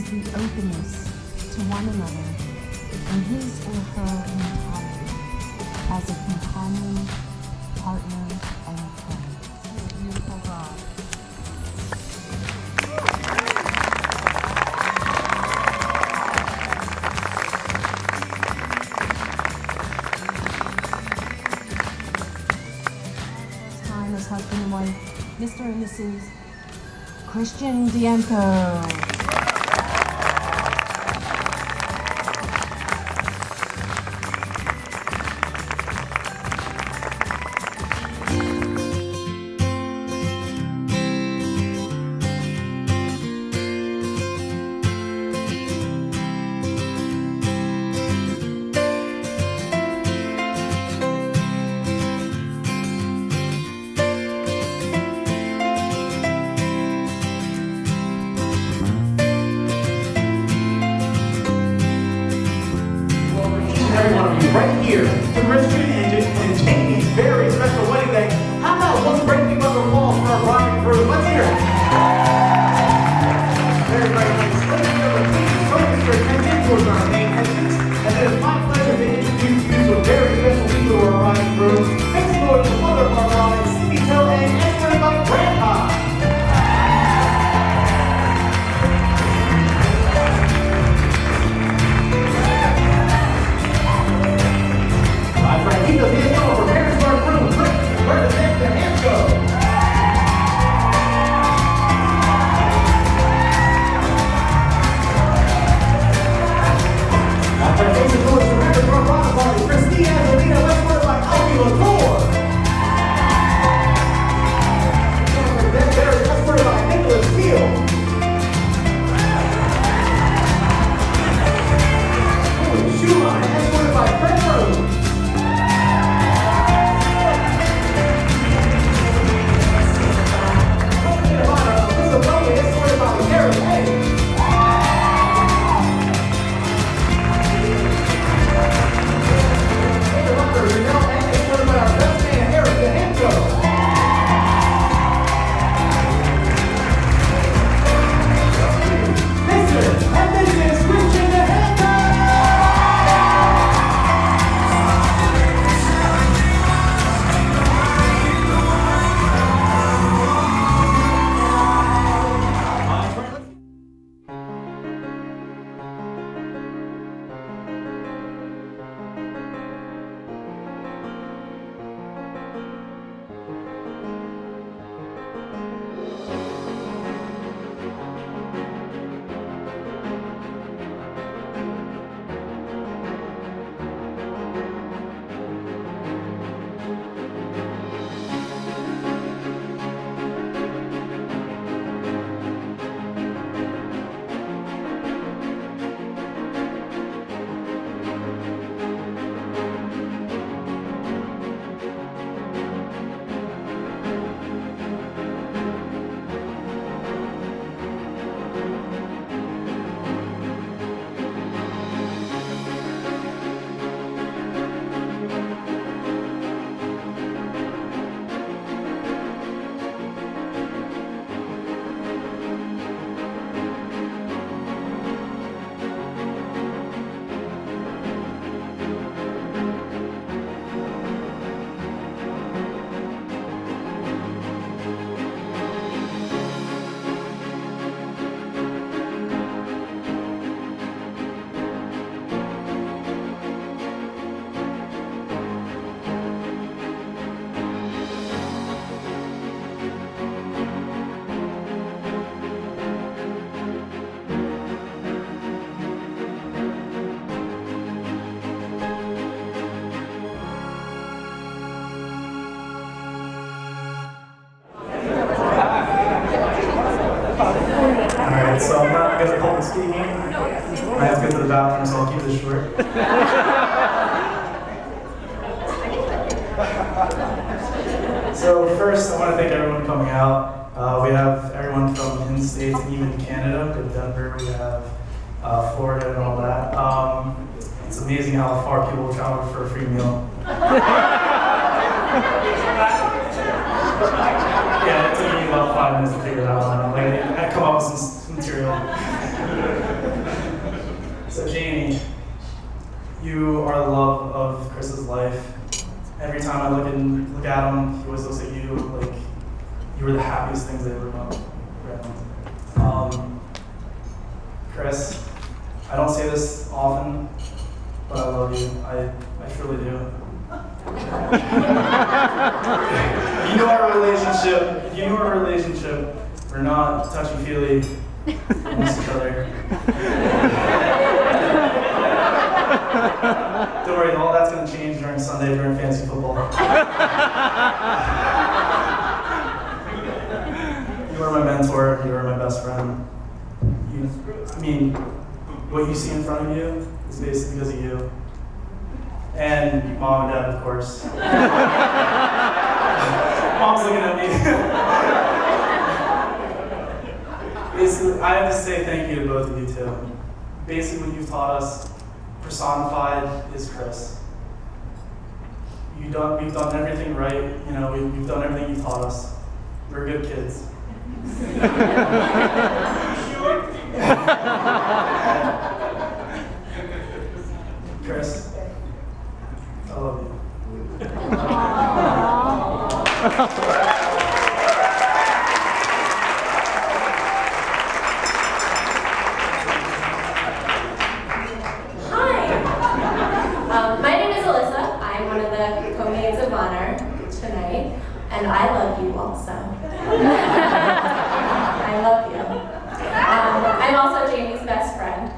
the openness to one another and his or her mentality as a companion, partner, and friend. Beautiful God. Time as husband and wife, Mr. and Mrs. Christian Dianco. Every one of you right here to Christian and Janie's very special wedding day. How about let's break people up the walls for our bride and groom? Let's hear it. Very, very nice. Let's hear it. Please focus your attention towards our main entrance. And it is my pleasure to introduce you to a very special people who are our bride and groom. Thanks to the mother of our bride, Cindy Hill, and escorted by Grandpa. Keep those hands going for parents of our groom. Where does their hands go? After facing towards the record for our bottom party, Christina Angelina, let's put it like Alfie Latour. Let's put it like Nicholas Steele. Shoeline, escorted by Fred Rose. Alright, so I'm not good at public speaking. I have to go to the bathroom, so I'll keep this short. So first, I want to thank everyone coming out. We have everyone from in the States and even Canada, with Denver, we have Florida and all that. It's amazing how far people travel for a free meal. Yeah, it took me about 5 minutes to figure that one out. Like, I come up with some material. You are the love of Chris's life. Every time I look at him, he always looks at you like you were the happiest things I ever met. Chris, I don't say this often, but I love you. I truly do. If you knew our relationship, we're not touchy-feely amongst each other. Don't worry, all that's going to change during Sunday during fantasy football. You are my mentor. You are my best friend. What you see in front of you is basically because of you. And mom and dad, of course. Mom's looking at me. Basically, I have to say thank you to both of you too. Basically, what you've taught us, personified, is Chris. We've done everything right. We've done everything you taught us. We're good kids. Chris, I love you. My name is Alyssa. I'm one of the co-maids of honor tonight, and I love you also. I love you. I'm also Janie's best friend.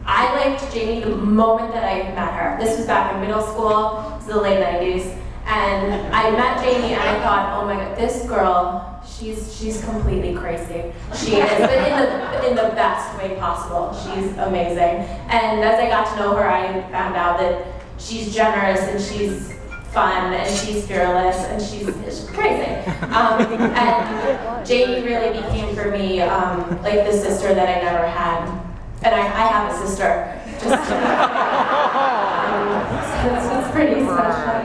I liked Janie the moment that I met her. This was back in middle school, it was the late 90s, and I met Janie and I thought, oh my god, this girl, she's completely crazy. She is, but in the best way possible. She's amazing. And as I got to know her, I found out that she's generous and she's fun and she's fearless and she's crazy. And Janie really became for me like the sister that I never had. And I have a sister. So it's pretty special.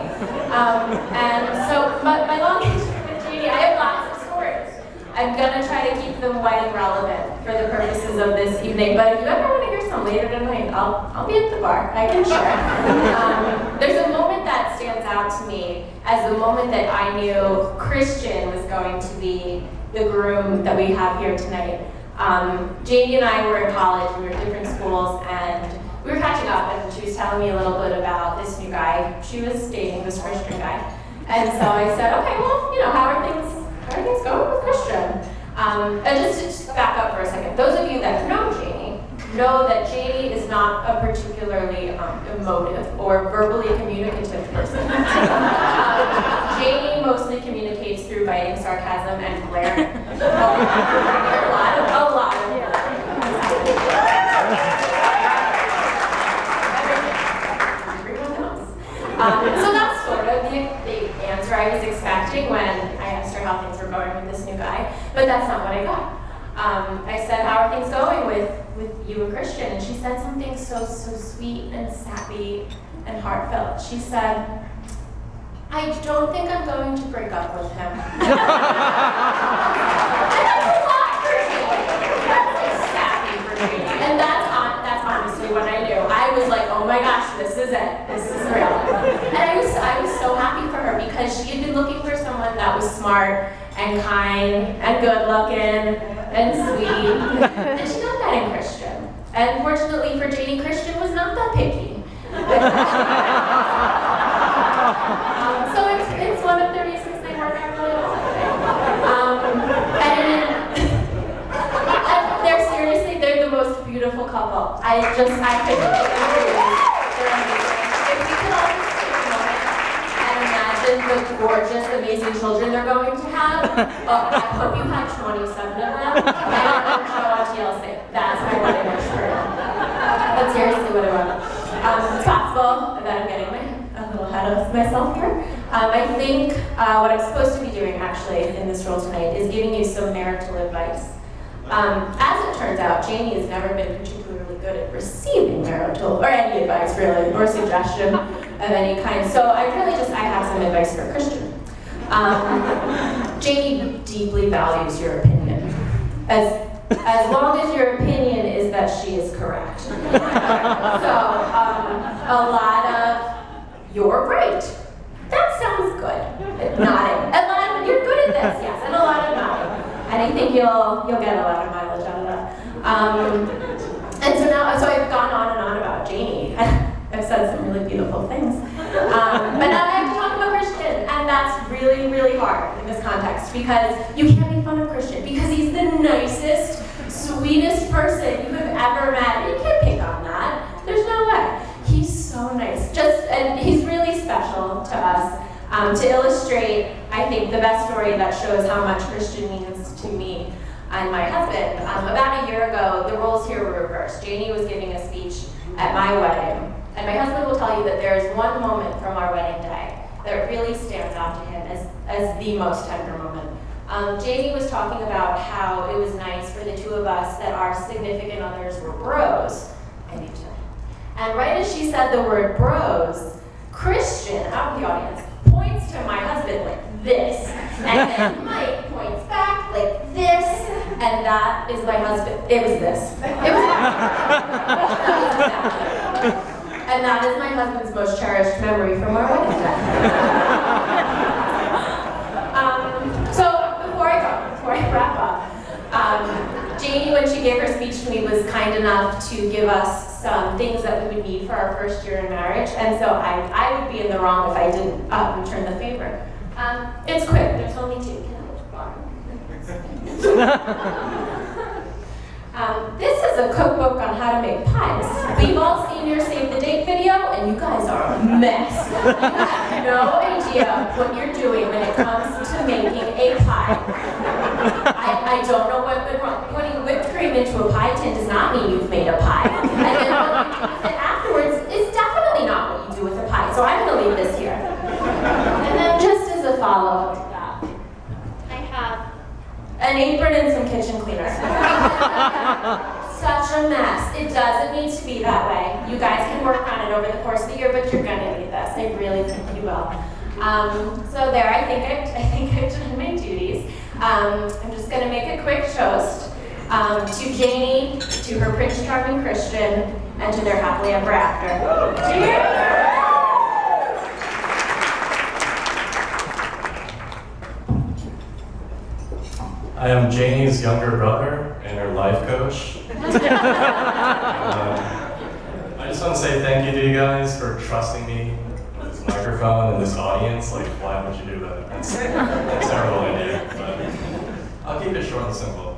And so my long history with Janie, I have lots of stories. I'm gonna try to keep them white and relevant for the purposes of this evening. But if you ever want to hear some later tonight, I'll be at the bar. I can share. There's a moment that stands out to me as the moment that I knew Christian was going to be the groom that we have here tonight. Janie and I were in college, we were at different schools, and we were catching up, and she was telling me a little bit about this new guy. She was dating this Christian guy. And so I said, okay, well, how are things going with Christian? And just to back up for a second, those of you that know Janie know that Janie is not a particularly emotive or verbally communicative person. Janie mostly communicates through biting sarcasm and glaring. A lot of everyone knows. So that's sort of the answer I was expecting when I asked her how things were going with this new guy, but that's not what I got. I said, how are things going with you and Christian? And she said something so sweet and sappy and heartfelt. She said, I don't think I'm going to break up with him. And that's a lot for Janie. That's like sappy for Janie. And that's honestly what I knew. I was like, oh my gosh, this is it. This is real. And I was so happy for her because she had been looking for someone that was smart and kind and good looking and sweet. And she got that in Christian. And fortunately for Janie, Christian was not that picky. So it's one of the reasons they work out really well, I think. They're the most beautiful couple. I couldn't believe they're amazing. If we could all just take a moment and imagine the gorgeous, amazing children they're going to have. I hope you have 27 of them. And I'm show on TLC. That's my wedding wish for you. That's seriously what I want. It's possible that I'm getting a little ahead of myself here. I think what I'm supposed to be doing actually in this role tonight is giving you some marital advice. As it turns out, Janie has never been particularly good at receiving marital, or any advice really, or suggestion of any kind. So I have some advice for Christian. Janie deeply values your opinion. As long as your opinion is that she is correct. So a lot of, you're great. That sounds good. Nodding. A lot of, you're good at this, yes, and a lot of nodding. And I think you'll get a lot of mileage out of that. And so I've gone on and on about Janie. I've said some really beautiful things. But now I have to talk about Christian, and that's really, really hard in this context because you can't make fun of Christian because he's the nicest, sweetest person you have ever met. You can't pick on that. There's no way. He's so nice. And he's really special to us. To illustrate, I think, the best story that shows how much Christian means to me and my husband. About a year ago, the roles here were reversed. Janie was giving a speech at my wedding. And my husband will tell you that there is one moment from our wedding day that really stands out to him as the most tender moment. Janie was talking about how it was nice for the two of us that our significant others were bros. I need to. And right as she said the word bros, Christian, out in the audience, points to my husband like this. And then Mike points back like this. And that is my husband. It was this. It was that. And that is my husband's most cherished memory from our wedding day. So before I wrap up, Janie, when she gave her speech to me, was kind enough to give us some things that we would need for our first year in marriage. And so I would be in the wrong if I didn't return the favor. It's quick. There's only two. Can I borrow? This is a cookbook on how to make pies. We've all seen your Save the Date video, and you guys are a mess. You have no idea what you're doing when it comes to making a pie. I don't know what went wrong. Putting whipped cream into a pie tin does not mean you've made a pie. And then what you do with it afterwards is definitely not what you do with a pie. So I'm going to leave this here. And then just as a follow-up to that, I have an apron and some kitchen cleaner. Such a mess. It doesn't need to be that way. You guys can work on it over the course of the year, but you're gonna need this. I really think you will. So there, I think I've done my duties. I'm just gonna make a quick toast to Janie, to her Prince Charming Christian, and to their happily ever after. Cheers! I am Janie's younger brother and her life coach. I just want to say thank you to you guys for trusting me with this microphone and this audience. Like, why would you do that? That's a terrible idea, but I'll keep it short and simple.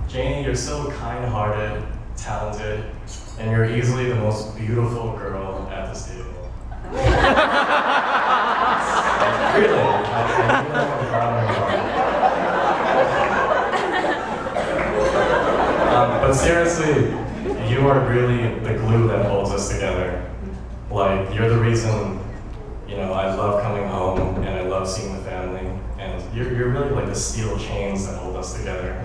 Janie, you're so kind-hearted, talented, and you're easily the most beautiful girl at this table. Really, I feel like I'm proud of you. But seriously, you are really the glue that holds us together. Like, you're the reason, I love coming home and I love seeing the family. And you're really like the steel chains that hold us together.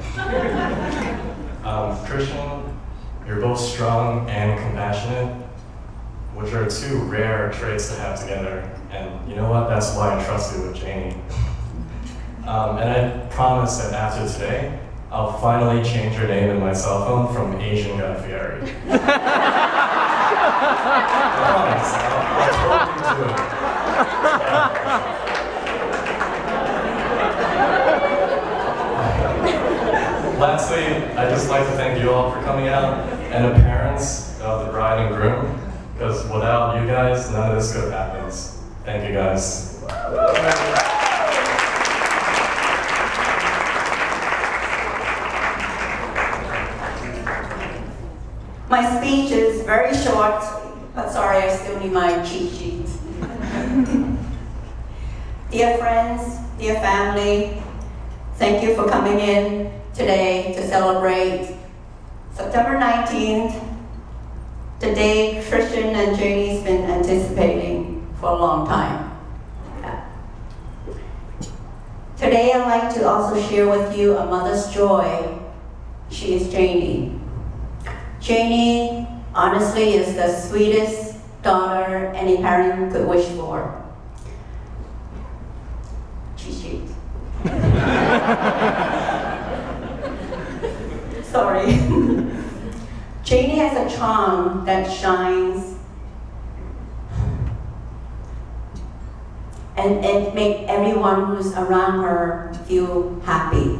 Christian, you're both strong and compassionate, which are two rare traits to have together. And you know what? That's why I trust you with Janie. And I promise that after today, I'll finally change your name in my cell phone from Asian Guy Fieri. I promise. I'll totally do it. Lastly, I'd just like to thank you all for coming out, and the parents of the bride and groom, because without you guys, none of this could have happened. Thank you guys. My speech is very short, but sorry, I still need my cheat sheet. Dear friends, dear family, thank you for coming in today to celebrate September 19th, the day Christian and Janie's been anticipating for a long time. Today I'd like to also share with you a mother's joy. She is Janie. Janie, honestly, is the sweetest daughter any parent could wish for. Cheat sheet. Sorry. Janie has a charm that shines and it makes everyone who's around her feel happy.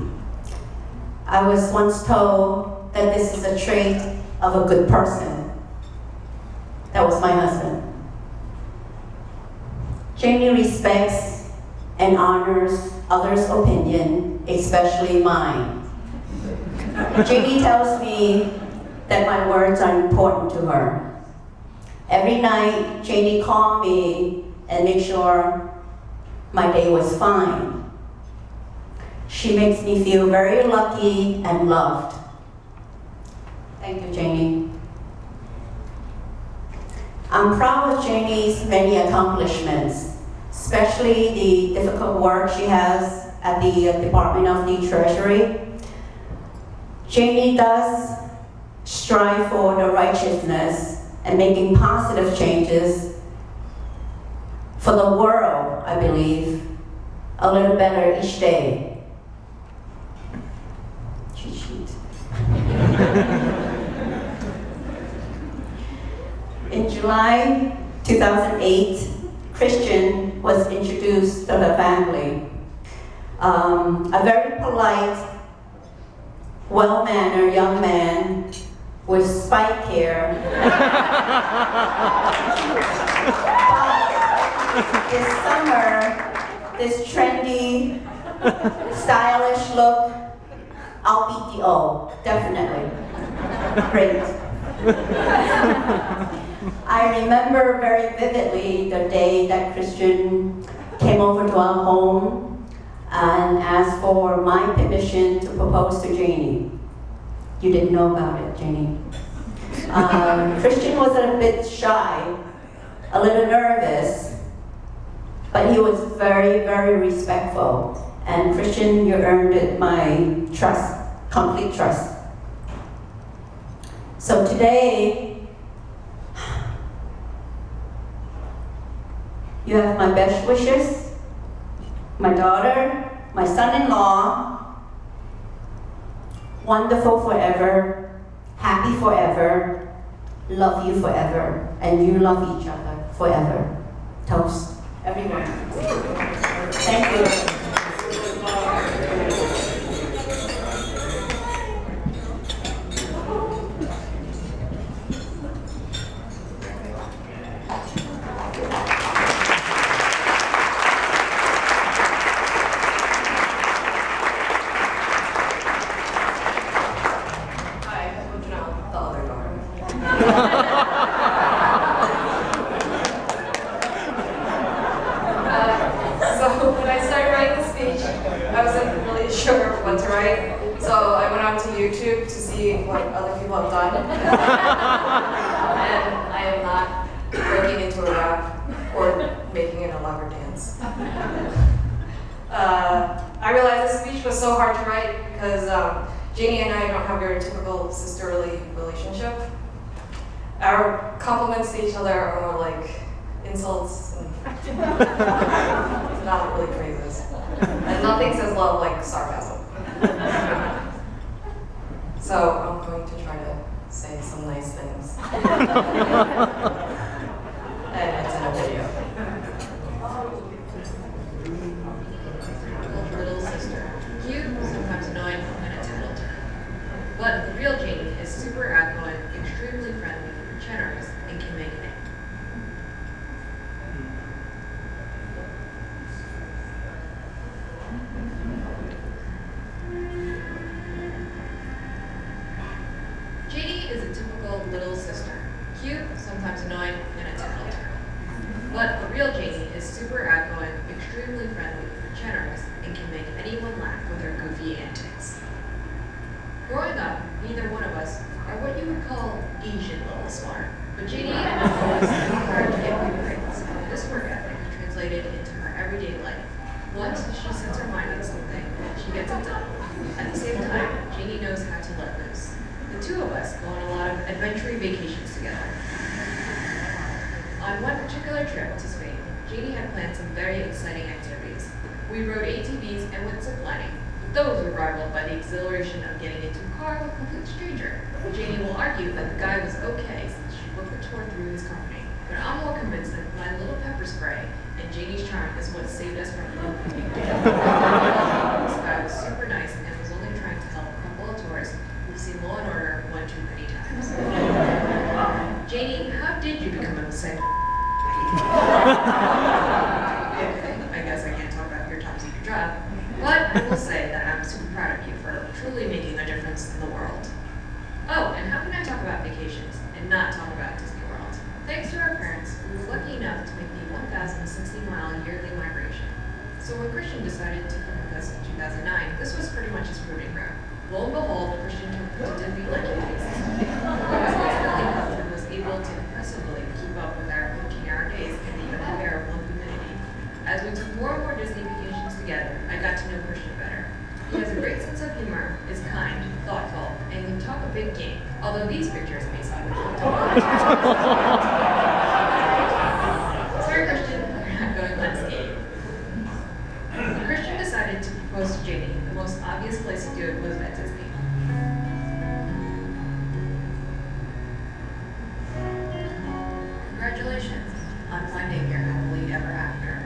I was once told that this is a trait of a good person. That was my husband. Janie respects and honors others' opinion, especially mine. Janie tells me that my words are important to her. Every night, Janie called me and made sure my day was fine. She makes me feel very lucky and loved. Thank you, Janie. I'm proud of Janie's many accomplishments, especially the difficult work she has at the Department of the Treasury. Janie does strive for the righteousness and making positive changes for the world, I believe, a little better each day. Cheat sheet. In July 2008, Christian was introduced to the family. A very polite, well-mannered young man with spiked hair. But this summer, this trendy, stylish look, I'll beat the O, definitely. Great. I remember very vividly the day that Christian came over to our home and asked for my permission to propose to Janie. You didn't know about it, Janie. Christian was a bit shy, a little nervous, but he was very, very respectful. And Christian, you earned my trust, complete trust. So today, you have my best wishes, my daughter, my son-in-law, wonderful forever, happy forever, love you forever, and you love each other forever. Toast, everyone. Thank you. Janie and I don't have your typical sisterly relationship. Our compliments to each other are more like insults and not really praises. And nothing says love like sarcasm. So I'm going to try to say some nice things. And it's in a video. Little sister. Cute, sometimes annoying, and entitled. But the real Janie is super outgoing, extremely friendly, generous, and can make it. Janie is a typical little sister. Cute, sometimes annoying, and entitled. But the real Janie is super outgoing, extremely friendly, generous, and can make anyone laugh with her goofy antics. Growing up, neither one of us are what you would call Asian level smart, but Janie was hard to get good grades. This work ethic translated into her everyday life. Once she sets her mind on something, she gets it done. At the same time, Janie knows how to let loose. The two of us go on a lot of adventure vacations together. On one particular trip to Spain, Janie had planned some very exciting activities. We rode ATVs and went ziplining. The Those were rivaled by the exhilaration of getting into a car with a complete stranger. Janie will argue that the guy was okay since she booked the tour through his company, but I'm more convinced that my little pepper spray and Janie's charm is what saved us from eloping. This guy was super nice and was only trying to help a couple of tourists who've seen Law and Order one too many times. Janie, how did you become a psycho? Okay, I guess I can't talk about your top-secret job, but I will say that I'm super proud of you for truly making a difference in the world. Oh, and how can I talk about vacations and not talk about Disney World? Thanks to our parents, we were lucky enough to make the 1,060-mile yearly migration. So when Christian decided to come with us in 2009, this was pretty much his proving ground. Lo and behold, Christian took to Disney like he was and was able to impressively keep up with our 15-hour days in the unaware of one community. As we took more and more Disney vacations together, I got to know Christian better. He has a great sense of humor, is kind, thoughtful, and can talk a big game, although these pictures may seem a little Sorry, Christian, we're not going landscape. When Christian decided to propose to Janie, the most obvious place to do it was at Disney. Congratulations on finding your happily ever after.